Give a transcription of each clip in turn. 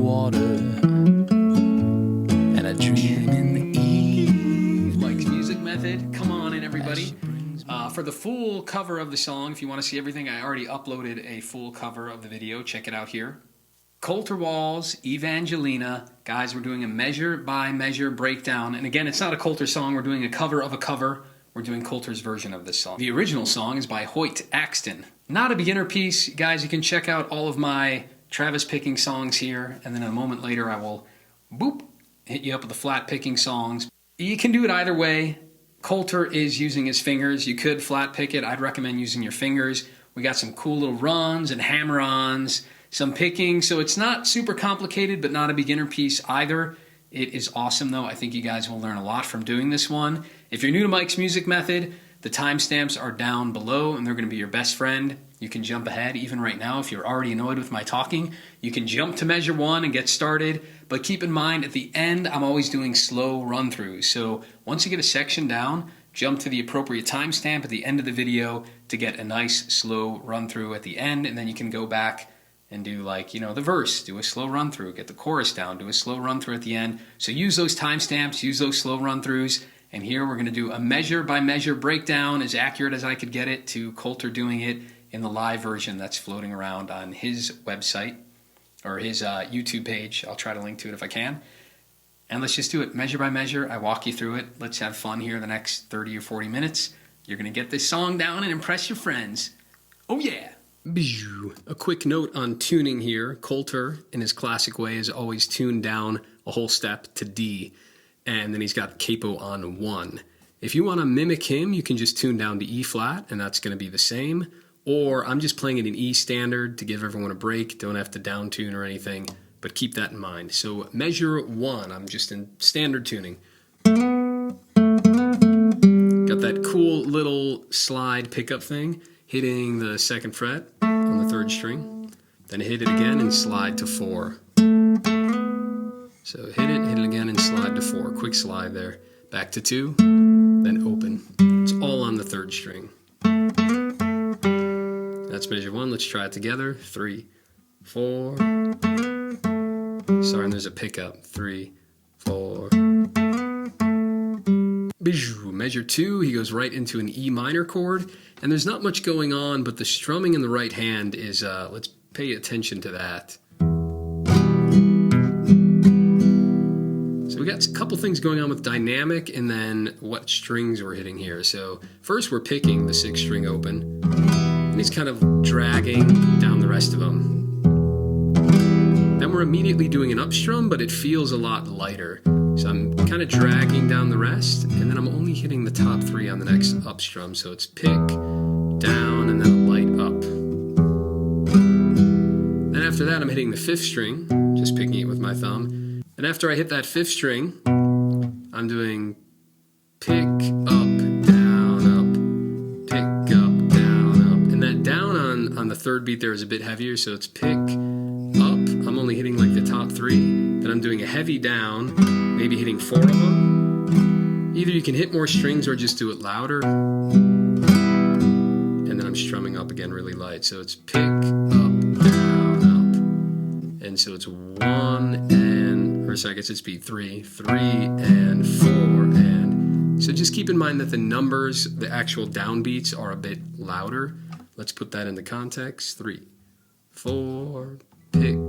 water, and I dream in the eve. Mike's music method. Come on in, everybody. For the full cover of the song, if you want to see everything, I already uploaded a full cover of the video. Check it out here. Colter Walls, Evangelina. Guys, we're doing a measure-by-measure breakdown. And again, it's not a Colter song. We're doing a cover of a cover. We're doing Colter's version of this song. The original song is by Hoyt Axton. Not a beginner piece. Guys, you can check out all of my Travis picking songs here. And then a moment later, I will, hit you up with the flat picking songs. You can do it either way. Colter is using his fingers. You could flat pick it. I'd recommend using your fingers. We got some cool little runs and hammer-ons, some picking. So it's not super complicated, but not a beginner piece either. It is awesome, though. I think you guys will learn a lot from doing this one. If you're new to Mike's music method, the timestamps are down below, and they're going to be your best friend. You can jump ahead even right now if you're already annoyed with my talking. You can jump to measure 1 and get started, but keep in mind at the end I'm always doing slow run-throughs. So once you get a section down, jump to the appropriate timestamp at the end of the video to get a nice slow run-through at the end, and then you can go back and do the verse, do a slow run-through, get the chorus down, do a slow run-through at the end. So use those timestamps, use those slow run-throughs, and here we're going to do a measure-by-measure breakdown as accurate as I could get it to Colter doing it in the live version that's floating around on his website or his YouTube page. I'll try to link to it if I can. And let's just do it measure by measure. I walk you through it. Let's have fun here the next 30 or 40 minutes. You're going to get this song down and impress your friends. Oh yeah! A quick note on tuning here. Colter, in his classic way, is always tuned down a whole step to D. And then he's got capo on 1. If you want to mimic him, you can just tune down to E flat, and that's going to be the same. Or I'm just playing it in E standard to give everyone a break. Don't have to down tune or anything, but keep that in mind. So measure 1, I'm just in standard tuning. Got that cool little slide pickup thing, hitting the 2nd fret on the 3rd string. Then hit it again and slide to 4. So hit it again and slide to 4. Quick slide there. Back to 2, then open. It's all on the 3rd string. That's measure 1. Let's try it together. 3, 4. Sorry, and there's a pickup. 3, 4. Measure 2, he goes right into an E minor chord. And there's not much going on, but the strumming in the right hand is, let's pay attention to that. So we got a couple things going on with dynamic and then what strings we're hitting here. So first we're picking the 6th string open. And he's kind of dragging down the rest of them. Then we're immediately doing an up strum, but it feels a lot lighter. So I'm kind of dragging down the rest, and then I'm only hitting the top 3 on the next up strum. So it's pick, down, and then a light up. Then after that, I'm hitting the 5th string, just picking it with my thumb. And after I hit that 5th string, I'm doing pick, up, down, up, pick, up, down on the 3rd beat there is a bit heavier, so it's pick, up. I'm only hitting the top 3. Then I'm doing a heavy down, maybe hitting 4 of them. Either you can hit more strings or just do it louder. And then I'm strumming up again really light, so it's pick, up, down, up. And so it's 1 and, or so I guess it's beat 3, 3 and 4 and. So just keep in mind that the numbers, the actual downbeats are a bit louder. Let's put that into context. 3, 4, pick,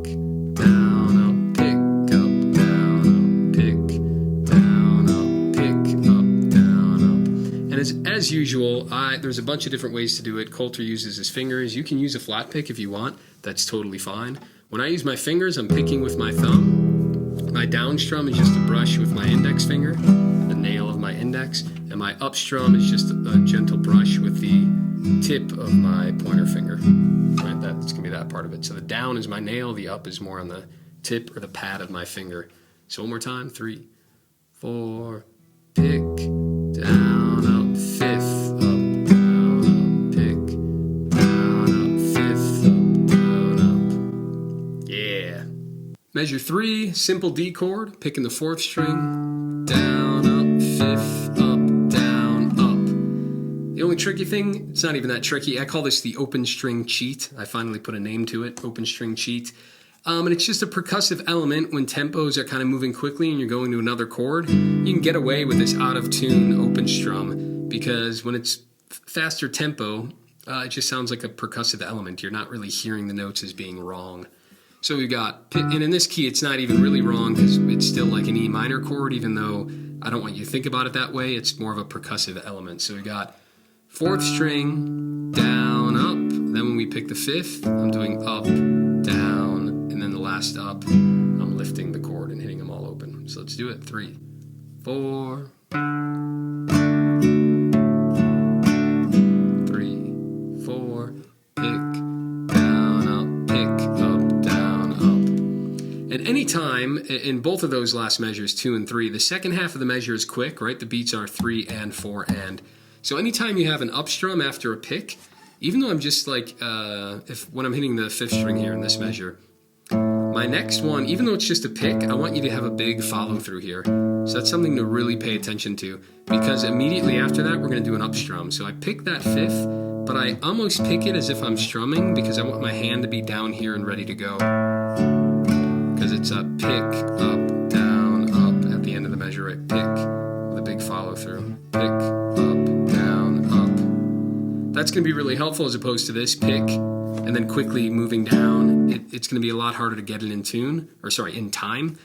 down, up, pick, up, down, up, pick, down, up, pick, up, down, up. And as usual, there's a bunch of different ways to do it. Colter uses his fingers. You can use a flat pick if you want. That's totally fine. When I use my fingers, I'm picking with my thumb. My down strum is just a brush with my index finger, the nail of my index, and my up strum is just a gentle brush with the tip of my pointer finger. Right, that's going to be that part of it. So the down is my nail, the up is more on the tip or the pad of my finger. So one more time, 3, 4, pick, down, up, 5th, up, down, up, pick, down, up, 5th, up, down, up. Yeah. Measure 3, simple D chord, picking the 4th string, down, up, 5th, up, down, up. The only tricky thing, it's not even that tricky, I call this the open string cheat. I finally put a name to it, open string cheat. And it's just a percussive element when tempos are kind of moving quickly and you're going to another chord. You can get away with this out-of-tune open strum because when it's faster tempo, it just sounds like a percussive element. You're not really hearing the notes as being wrong. So we've got, and in this key, it's not even really wrong because it's still like an E minor chord, even though I don't want you to think about it that way. It's more of a percussive element. So we got 4th string, down, up. Then when we pick the 5th, I'm doing up, down, and then the last up, I'm lifting the chord and hitting them all open. So let's do it. 3, 4. 3, 4, pick, down, up, pick, up, down, up. And anytime in both of those last measures, 2 and 3, the second half of the measure is quick, right? The beats are 3 and 4 and. So anytime you have an up strum after a pick, even though I'm just like, when I'm hitting the 5th string here in this measure, my next one, even though it's just a pick, I want you to have a big follow through here. So that's something to really pay attention to, because immediately after that, we're going to do an up strum. So I pick that 5th, but I almost pick it as if I'm strumming because I want my hand to be down here and ready to go. Because it's a pick, up, down, up at the end of the measure, right? Pick with a big follow through. Pick, up, down, up. That's going to be really helpful as opposed to this pick and then quickly moving down. It's going to be a lot harder to get it in tune, or sorry, in time.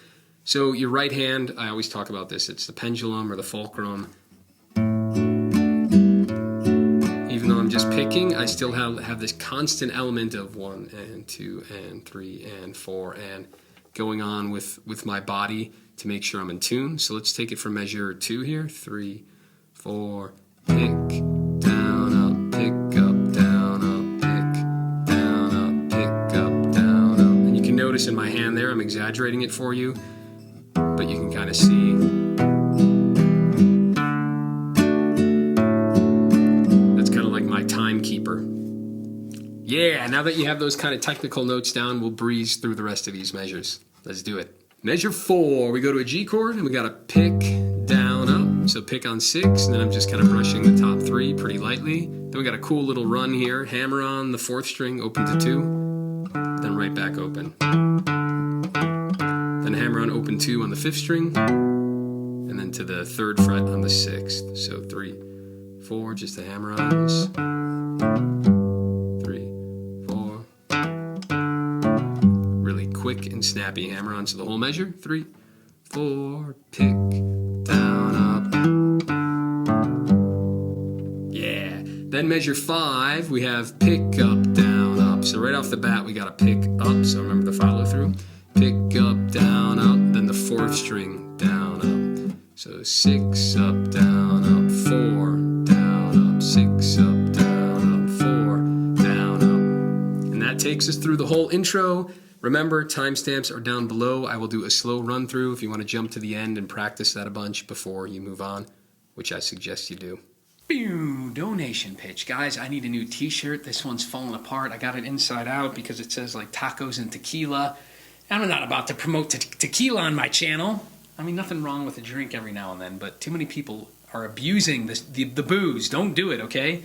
So your right hand, I always talk about this, it's the pendulum or the fulcrum. Even though I'm just picking, I still have this constant element of 1 and 2 and 3 and 4 and going on with my body to make sure I'm in tune. So let's take it from measure 2 here. 3, 4, pick, down, up, pick, up, down, up, pick, down, up, pick, up, down, up. And you can notice in my hand there, I'm exaggerating it for you, but you can kind of see. That's kind of like my timekeeper. Yeah, now that you have those kind of technical notes down, we'll breeze through the rest of these measures. Let's do it. Measure 4, we go to a G chord and we got to pick, down, up. So pick on 6, and then I'm just kind of brushing the top 3 pretty lightly. Then we got a cool little run here. Hammer on the 4th string, open to 2, then right back open. Then hammer on open 2 on the 5th string, and then to the 3rd fret on the 6th. So 3, 4, just the hammer-ons. 3, 4. Really quick and snappy hammer-ons to the whole measure. 3, 4, pick, down, up. Yeah. Then measure 5, we have pick, up, down, up. So right off the bat, we got to pick up. So remember the follow through. Pick, up, down, up. Then the 4th string, down, up. So 6, up, down, up. 4, down, up. 6, up, down, up. 4, down, up. And that takes us through the whole intro. Remember, timestamps are down below. I will do a slow run through if you want to jump to the end and practice that a bunch before you move on, which I suggest you do. Donation pitch. Guys, I need a new t-shirt. This one's falling apart. I got it inside out because it says like tacos and tequila. I'm not about to promote tequila on my channel. I mean, nothing wrong with a drink every now and then, but too many people are abusing the booze. Don't do it, okay?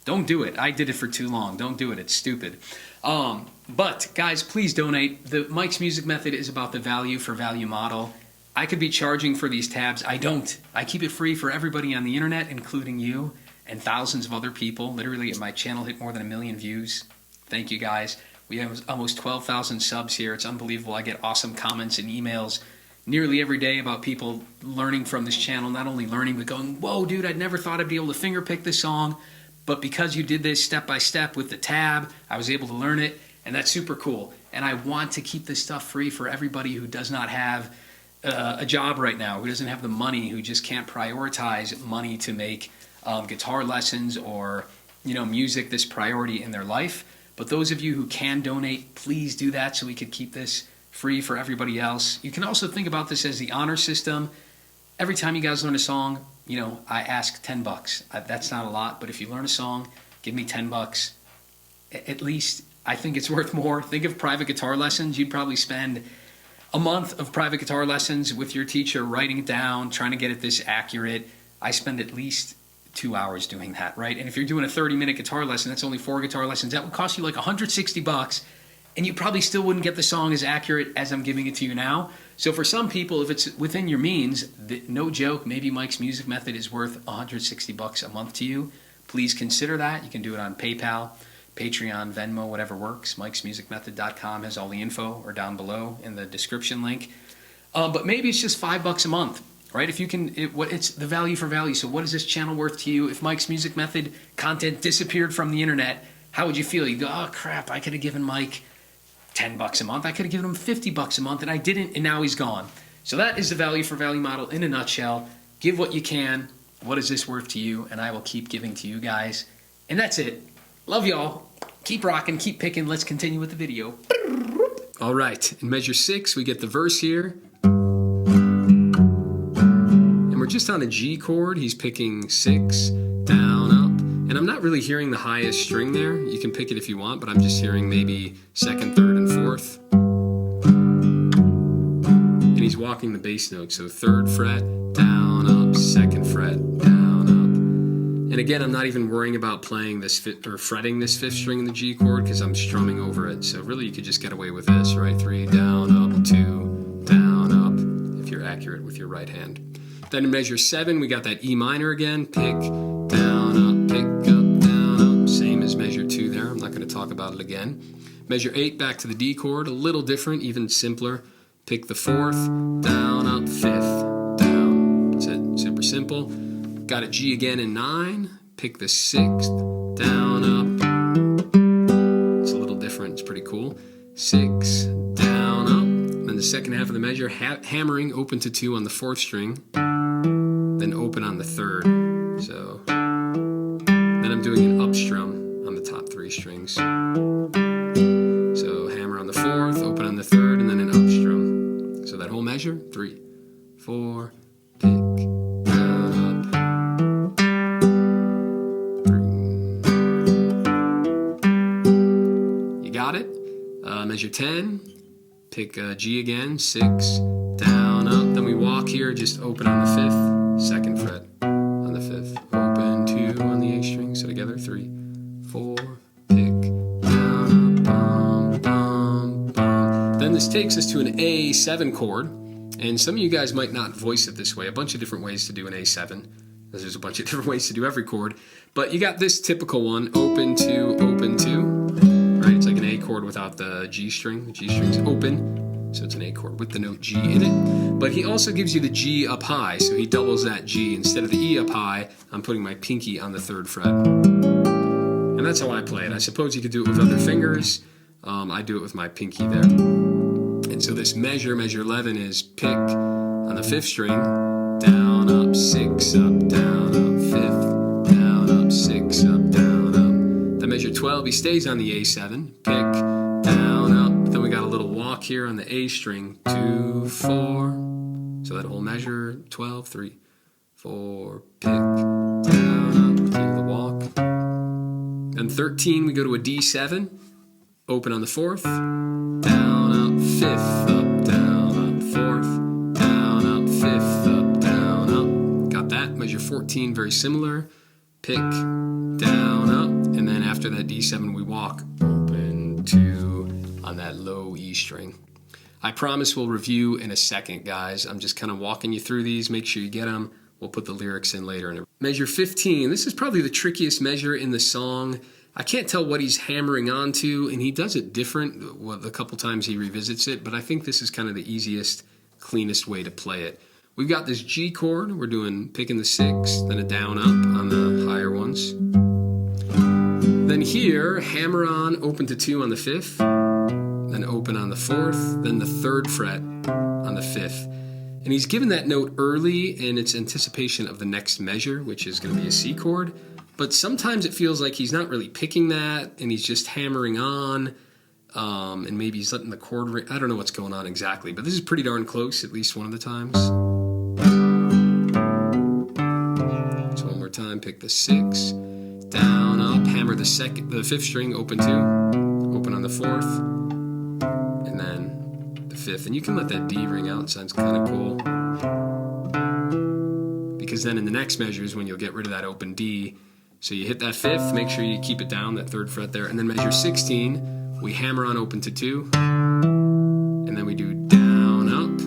Don't do it. I did it for too long. Don't do it. It's stupid. But guys, please donate. The Mike's Music Method is about the value for value model. I could be charging for these tabs. I don't. I keep it free for everybody on the internet, including you and thousands of other people. Literally, my channel hit more than 1 million views. Thank you guys. We have almost 12,000 subs here. It's unbelievable. I get awesome comments and emails nearly every day about people learning from this channel. Not only learning, but going, whoa, dude, I never thought I'd be able to finger pick this song. But because you did this step by step with the tab, I was able to learn it. And that's super cool. And I want to keep this stuff free for everybody who does not have a job right now, who doesn't have the money, who just can't prioritize money to make guitar lessons or music this priority in their life. But those of you who can donate, please do that so we could keep this free for everybody else. You can also think about this as the honor system. Every time you guys learn a song, I ask $10. That's not a lot, but if you learn a song, give me $10. At least I think it's worth more. Think of private guitar lessons. You'd probably spend a month of private guitar lessons with your teacher, writing it down, trying to get it this accurate. I spend at least 2 hours doing that, right? And if you're doing a 30-minute guitar lesson, that's only 4 guitar lessons. That would cost you like $160. and you probably still wouldn't get the song as accurate as I'm giving it to you now. So for some people, if it's within your means, no joke, maybe Mike's Music Method is worth $160 a month to you. Please consider that. You can do it on PayPal, Patreon, Venmo, whatever works. Mike'sMusicMethod.com has all the info, or down below in the description link. But maybe it's just $5 a month, right? If you can, it's the value for value. So what is this channel worth to you? If Mike's Music Method content disappeared from the internet, how would you feel? You go, oh crap, I could have given Mike $10 a month. I could have given him $50 a month, and I didn't, and now he's gone. So that is the value for value model in a nutshell. Give what you can. What is this worth to you? And I will keep giving to you guys. And that's it. Love y'all. Keep rocking, keep picking. Let's continue with the video. All right, in measure 6, we get the verse here. And we're just on a G chord. He's picking 6, down, up. And I'm not really hearing the highest string there. You can pick it if you want, but I'm just hearing maybe 2nd, 3rd, and 4th. And he's walking the bass note, so 3rd fret, down, up, 2nd fret, down, up. And again, I'm not even worrying about playing this fretting this 5th string in the G chord because I'm strumming over it. So really, you could just get away with this, right? 3, down, up, 2, down, up, if you're accurate with your right hand. Then in measure 7, we got that E minor again. Pick, down, up, pick, up, down, up. Same as measure 2 there. I'm not going to talk about it again. Measure 8, back to the D chord. A little different, even simpler. Pick the 4th, down, up, 5th, down. That's it. Super simple. Got a G again in 9. Pick the 6th, down, up. It's a little different. It's pretty cool. 6, down, up. Then the second half of the measure, hammering open to 2 on the 4th string. Then open on the 3rd. So then I'm doing an up strum on the top 3 strings. So hammer on the 4th, open on the 3rd, and then an up strum. So that whole measure, 3, 4, pick, down, up, 3. You got it? Measure 10, pick G again, 6, down, up. Then we walk here, just open on the 5th. 2nd fret on the 5th, open 2 on the A string, so together 3, 4, pick, down, bum, bum, bum. Then this takes us to an A7 chord, and some of you guys might not voice it this way. A bunch of different ways to do an A7, because there's a bunch of different ways to do every chord, but you got this typical one, open 2, right? It's like an A chord without the G string. The G string's open. So it's an A chord with the note G in it. But he also gives you the G up high, so he doubles that G. Instead of the E up high, I'm putting my pinky on the 3rd fret. And that's how I play it. I suppose you could do it with other fingers. I do it with my pinky there. And so this measure 11, is pick on the 5th string, down, up, 6, up, down, up, 5th, down, up, 6, up, down, up. Then measure 12, he stays on the A7, pick, down, up. Then we got a little walk here on the A string, 2, 4. So that whole measure, 12, 3, 4, pick, down, up, feel the walk. Then 13, we go to a D7, open on the 4th, down, up, 5th, up, down, up, 4th, down, up, 5th, up, down, up. Got that. Measure 14, very similar. Pick, down, up, and then after that D7, we walk, open, 2, on that low E string. I promise we'll review in a second, guys. I'm just kind of walking you through these. Make sure you get them. We'll put the lyrics in later. Measure 15. This is probably the trickiest measure in the song. I can't tell what he's hammering onto, and he does it different a couple times he revisits it, but I think this is kind of the easiest, cleanest way to play it. We've got this G chord. We're picking the 6, then a down up on the higher ones. Then here, hammer on, open to 2 on the 5th, then open on the 4th, then the 3rd fret on the 5th. And he's given that note early in its anticipation of the next measure, which is going to be a C chord. But sometimes it feels like he's not really picking that, and he's just hammering on, and maybe he's letting the chord ring. I don't know what's going on exactly, but this is pretty darn close, at least one of the times. So one more time, pick the 6, down, up, hammer the 5th string, open 2, open on the 4th, and then the 5th. And you can let that D ring out, it sounds kind of cool. Because then in the next measure is when you'll get rid of that open D. So you hit that 5th, make sure you keep it down, that 3rd fret there, and then measure 16, we hammer on open to 2, and then we do down, up.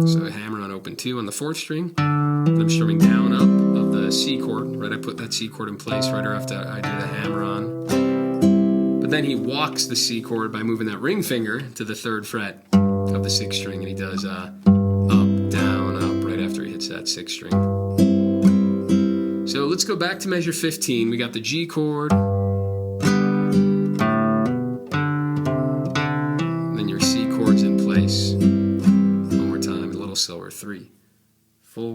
So I hammer on open 2 on the 4th string, and I'm strumming down, up of the C chord, right? I put that C chord in place right after I do the hammer on. But then he walks the C chord by moving that ring finger to the 3rd fret of the 6th string, and he does up, down, up right after he hits that 6th string. So let's go back to measure 15. We got the G chord, and then your C chord's in place. One more time, a little slower. 3, 4.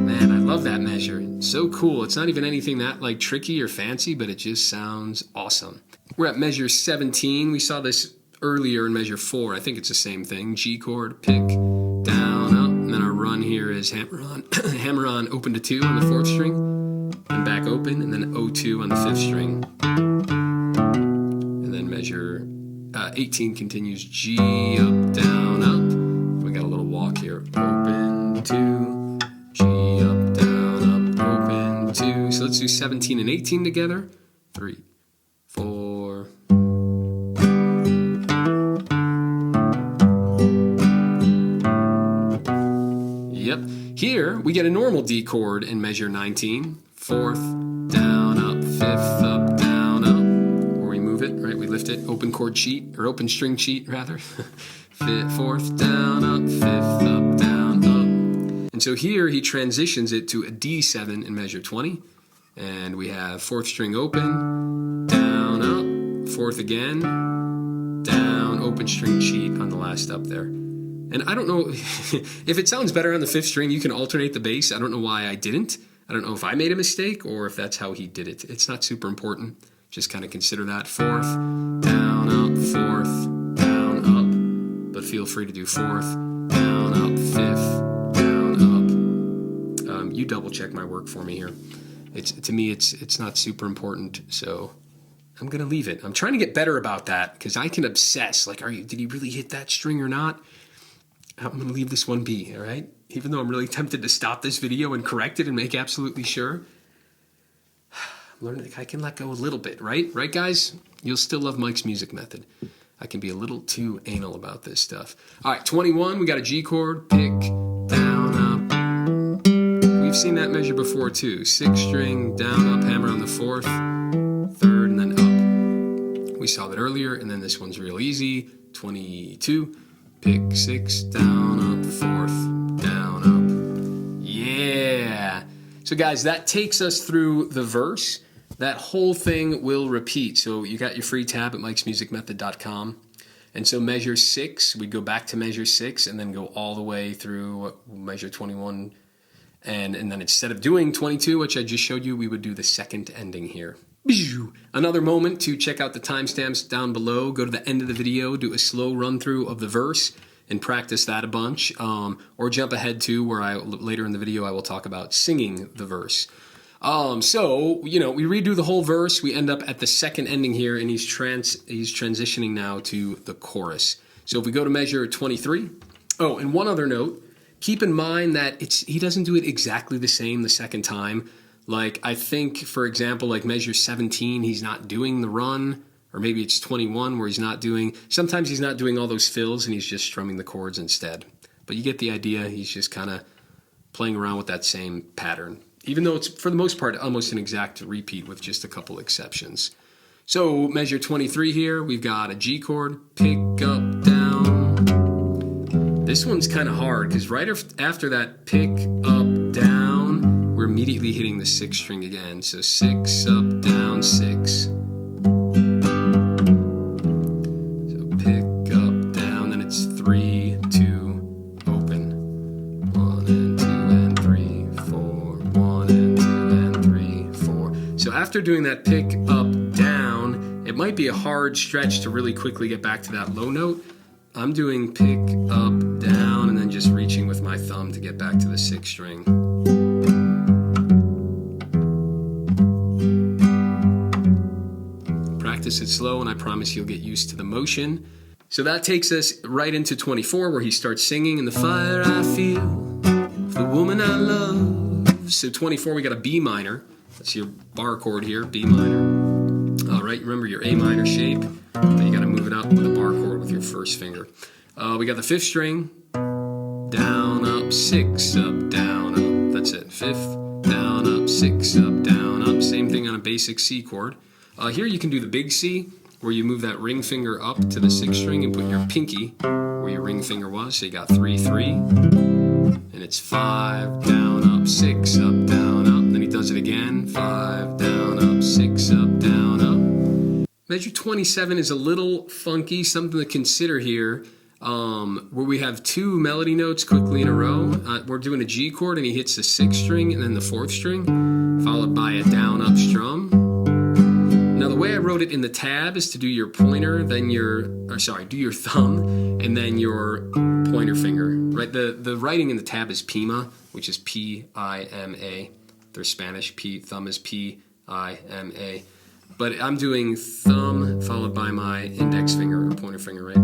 Man, I love that measure. So cool. It's not even anything that like tricky or fancy, but it just sounds awesome. We're at measure 17. We saw this earlier in measure 4. I think it's the same thing. G chord, pick, down, up, and then our run here is hammer on, hammer on open to 2 on the 4th string, and back open, and then O2 on the 5th string. And then measure 18 continues G, up, down, up. We got a little walk here. Open, 2, G, up, down, up, open, 2. So let's do 17 and 18 together. 3, 4. Yep. Here we get a normal D chord in measure 19. 4th, down, up, 5th, up, down, up. Or we move it, right? We lift it. Open chord sheet, or open string sheet, rather. 4th, down, up, 5th, up, down, up. And so here he transitions it to a D7 in measure 20. And we have 4th string open, down, up, 4th again, down, open string sheet on the last up there. And I don't know, if it sounds better on the 5th string, you can alternate the bass. I don't know why I didn't. I don't know if I made a mistake or if that's how he did it. It's not super important. Just kind of consider that. 4th, down, up, 4th, down, up. But feel free to do 4th, down, up, 5th, down, up. You double check my work for me here. To me, it's not super important, so I'm going to leave it. I'm trying to get better about that because I can obsess. Like, did he really hit that string or not? I'm going to leave this one be, all right? Even though I'm really tempted to stop this video and correct it and make absolutely sure. I'm learning I can let go a little bit, right? Right, guys? You'll still love Mike's music method. I can be a little too anal about this stuff. All right, 21, we got a G chord, pick, down, up. We've seen that measure before, too. 6th string, down, up, hammer on the 4th, 3rd, and then up. We saw that earlier, and then this one's real easy. 22. Pick, 6, down, up, 4th, down, up. Yeah. So guys, that takes us through the verse. That whole thing will repeat. So you got your free tab at mikesmusicmethod.com. And so measure 6, we'd go back to measure 6 and then go all the way through measure 21. And then instead of doing 22, which I just showed you, we would do the 2nd ending here. Another moment to check out the timestamps down below. Go to the end of the video, do a slow run through of the verse and practice that a bunch. Or jump ahead to where later in the video I will talk about singing the verse. So, we redo the whole verse. We end up at the 2nd ending here, and he's transitioning now to the chorus. So if we go to measure 23. Oh, and one other note. Keep in mind that he doesn't do it exactly the same the 2nd time. Like, I think, for example, like measure 17, he's not doing the run, or maybe it's 21 where sometimes he's not doing all those fills and he's just strumming the chords instead. But you get the idea, he's just kind of playing around with that same pattern, even though it's, for the most part, almost an exact repeat with just a couple exceptions. So, measure 23 here, we've got a G chord, pick up, down. This one's kind of hard, because right after that pick up, down, we're immediately hitting the 6th string again. So 6, up, down, 6. So pick up, down, then it's 3, 2, open. 1 and 2 and 3, 4. 1 and 2 and 3, 4. So after doing that pick up, down, it might be a hard stretch to really quickly get back to that low note. I'm doing pick up, down, and then just reaching with my thumb to get back to the 6th string. Practice it slow, and I promise you'll get used to the motion. So that takes us right into 24, where he starts singing, "In the fire I feel, the woman I love. So 24, we got a B minor. That's your bar chord here, B minor. All right, remember your A minor shape. Then you got to move it up with a bar chord with your first finger. We got the 5th string. Down, up, 6, up, down, up. That's it. 5th, down, up, 6, up, down, up. Same thing on a basic C chord. Here you can do the big C, where you move that ring finger up to the 6th string and put your pinky where your ring finger was. So you got 3, 3. And it's 5, down, up, 6, up, down, up. Then he does it again. 5, down, up, 6, up, down, up. Measure 27 is a little funky, something to consider here. Where we have 2 melody notes quickly in a row. We're doing a G chord and he hits the 6th string and then the 4th string, followed by a down up strum. Now the way I wrote it in the tab is to do your pointer, then do your thumb, and then your pointer finger. Right? The writing in the tab is Pima, which is P-I-M-A. They're Spanish. Thumb is P-I-M-A. But I'm doing thumb followed by my index finger or pointer finger, right?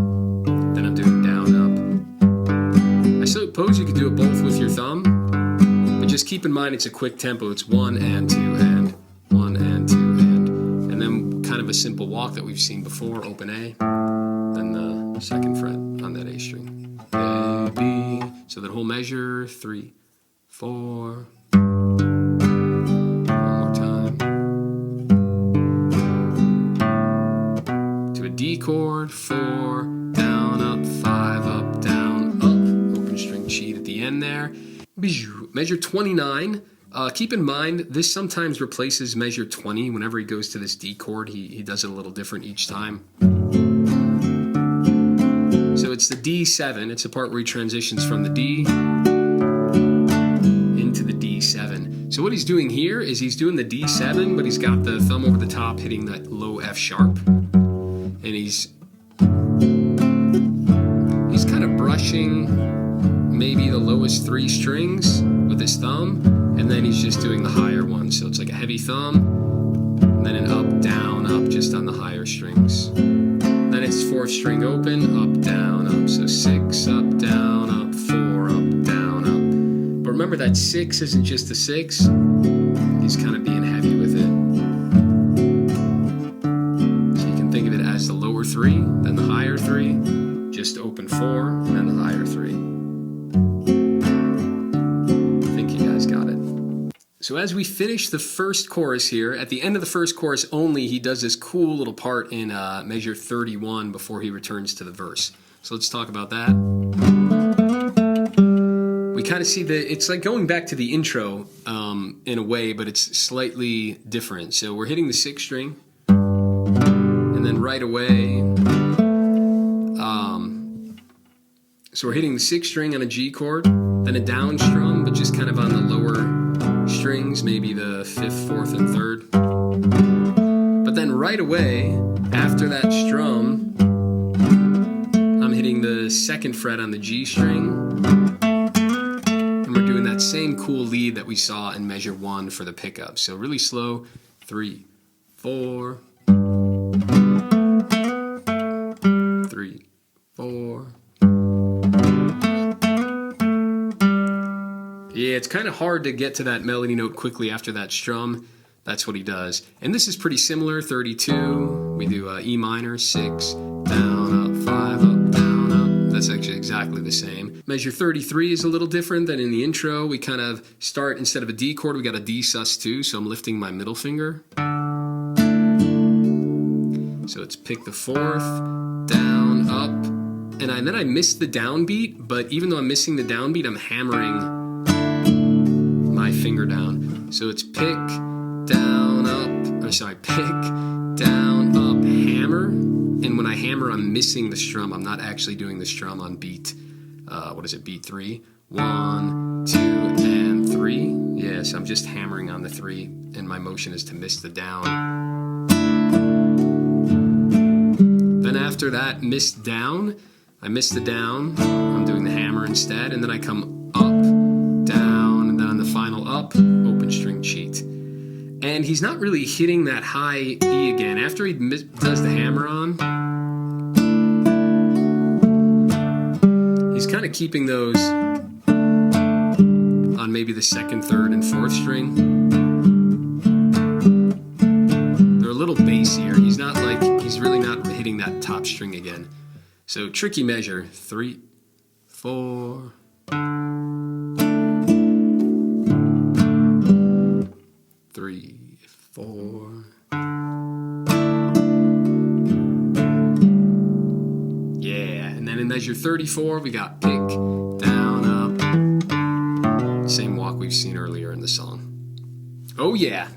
Then I'm doing down, up. I suppose you could do it both with your thumb, but just keep in mind it's a quick tempo. It's 1 and 2 and 1 and 2 and then kind of a simple walk that we've seen before. Open A, then the 2nd fret on that A string. A, B. So that whole measure, 3, 4. One more time. To a D chord, 4. Up, 5, up, down, up. Open string cheat at the end there. Measure 29. Keep in mind, this sometimes replaces measure 20. Whenever he goes to this D chord, he does it a little different each time. So it's the D7. It's the part where he transitions from the D into the D7. So what he's doing here is he's doing the D7, but he's got the thumb over the top hitting that low F sharp. And he's kind of brushing maybe the lowest 3 strings with his thumb, and then he's just doing the higher one. So it's like a heavy thumb, and then an up, down, up just on the higher strings. Then it's 4th string open, up, down, up. So 6, up, down, up, 4, up, down, up. But remember that 6 isn't just a 6. He's kind of being heavy with it. So you can think of it as the lower 3, then the higher 3. Just open 4, and then the higher 3. I think you guys got it. So as we finish the first chorus here, at the end of the first chorus only, he does this cool little part in measure 31 before he returns to the verse. So let's talk about that. We kind of see it's like going back to the intro in a way, but it's slightly different. So we're hitting the 6th string, and then right away, so we're hitting the 6th string on a G chord, then a down strum, but just kind of on the lower strings, maybe the 5th, 4th, and 3rd. But then right away, after that strum, I'm hitting the 2nd fret on the G string, and we're doing that same cool lead that we saw in measure 1 for the pickup. So really slow, 3, 4, 3, 4. Yeah, it's kind of hard to get to that melody note quickly after that strum. That's what he does. And this is pretty similar, 32. We do E minor, 6, down, up, 5, up, down, up. That's actually exactly the same. Measure 33 is a little different than in the intro. We kind of start, instead of a D chord, we got a D sus2, so I'm lifting my middle finger. So it's pick the 4th, down, up, and then I missed the downbeat, but even though I'm missing the downbeat, I'm hammering my finger down. So it's pick, down, up, pick, down, up, hammer, and when I hammer, I'm missing the strum. I'm not actually doing the strum on beat, beat 3? 1, 2, and 3. Yes, I'm just hammering on the 3, and my motion is to miss the down. Then after that missed down, I miss the down, I'm doing the hammer instead, and then I come up, down, and then on the final up, open string cheat. And he's not really hitting that high E again. After he does the hammer on, he's kind of keeping those maybe the second, third, and fourth string. They're a little bassier. He's really not hitting that top string again. So tricky measure, 3, 4. 3, 4. Yeah, and then in measure 34, we got pick, down, up. Same walk we've seen earlier in the song. Oh yeah.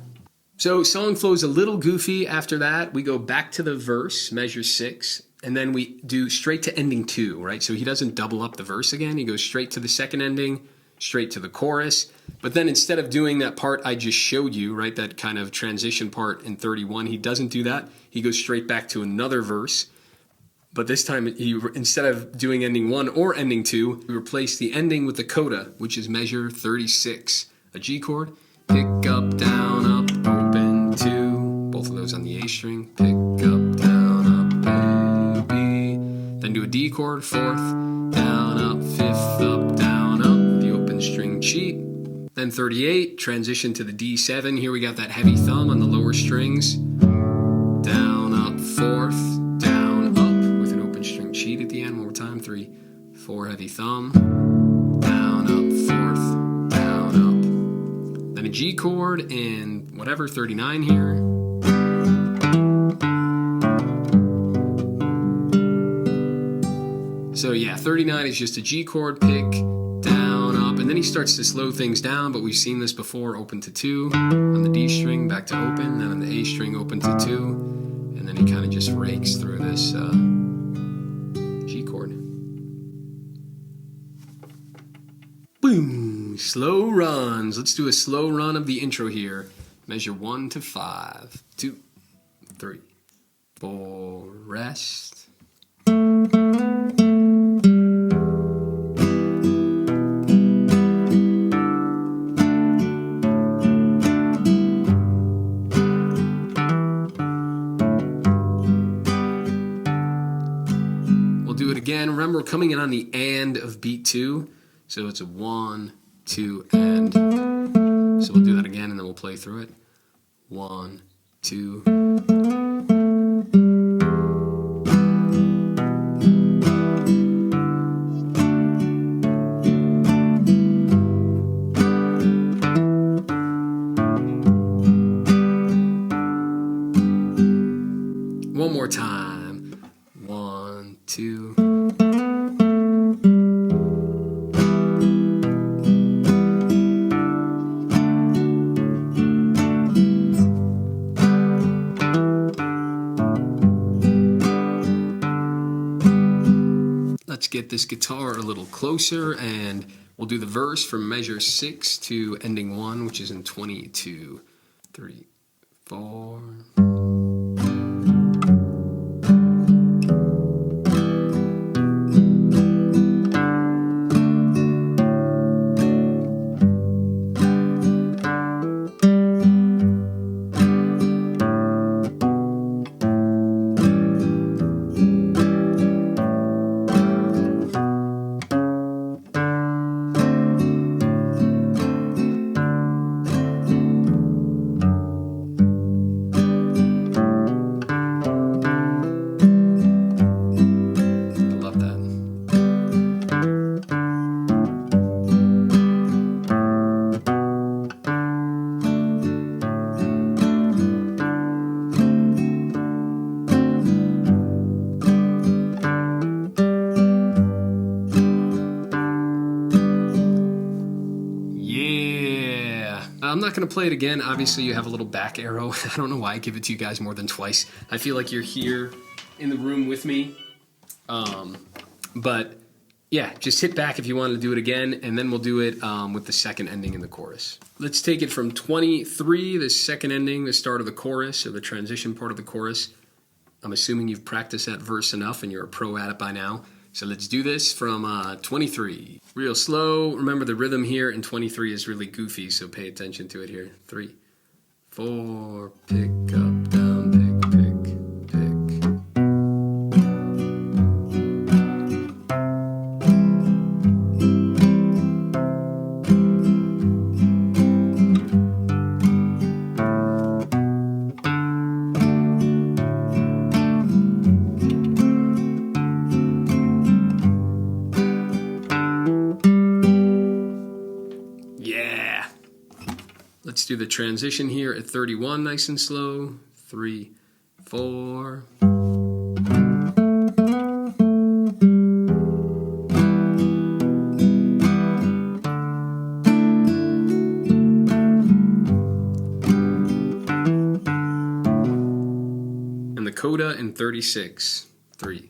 So song flows a little goofy after that. We go back to the verse, measure 6, and then we do straight to ending 2, right? So he doesn't double up the verse again. He goes straight to the second ending, straight to the chorus. But then instead of doing that part I just showed you, right, that kind of transition part in 31, he doesn't do that. He goes straight back to another verse. But this time, instead of doing ending 1 or ending 2, we replace the ending with the CODA, which is measure 36. A G chord, pick up, down, up, open, 2. Both of those on the A string. Pick up, down, up, A, B. Then do a D chord, 4th, down, up, 5th, up, down, up, the open string cheat. Then 38, transition to the D7. Here we got that heavy thumb on the lower strings. Down, up, 4th, down, up, with an open string cheat at the end. One more time, 3, 4, heavy thumb. Down, up, 4th, down, up. Then a G chord in whatever, 39 here. So yeah, 39 is just a G chord, pick, down, up, and then he starts to slow things down, but we've seen this before, open to 2, on the D string, back to open, then on the A string, open to 2, and then he kind of just rakes through this G chord. Boom, slow runs. Let's do a slow run of the intro here. Measure 1 to 5, 2, 3, 4, rest. Again, remember we're coming in on the and of beat 2, so it's a 1, 2, and. So we'll do that again and then we'll play through it. 1, 2. One more time. 1, 2. Let's get this guitar a little closer and we'll do the verse from measure 6 to ending 1, which is in 22, 3, 4. I'm not going to play it again. Obviously, you have a little back arrow. I don't know why I give it to you guys more than twice. I feel like you're here in the room with me. But yeah, just hit back if you want to do it again, and then we'll do it with the second ending in the chorus. Let's take it from 23, the second ending, the start of the chorus, or the transition part of the chorus. I'm assuming you've practiced that verse enough and you're a pro at it by now. So let's do this from 23. Real slow. Remember the rhythm here in 23 is really goofy, so pay attention to it here. 3, 4, pick up, down, pick, pick, pick. do the transition here at 31, nice and slow. 3, 4. And the CODA in 36. 3,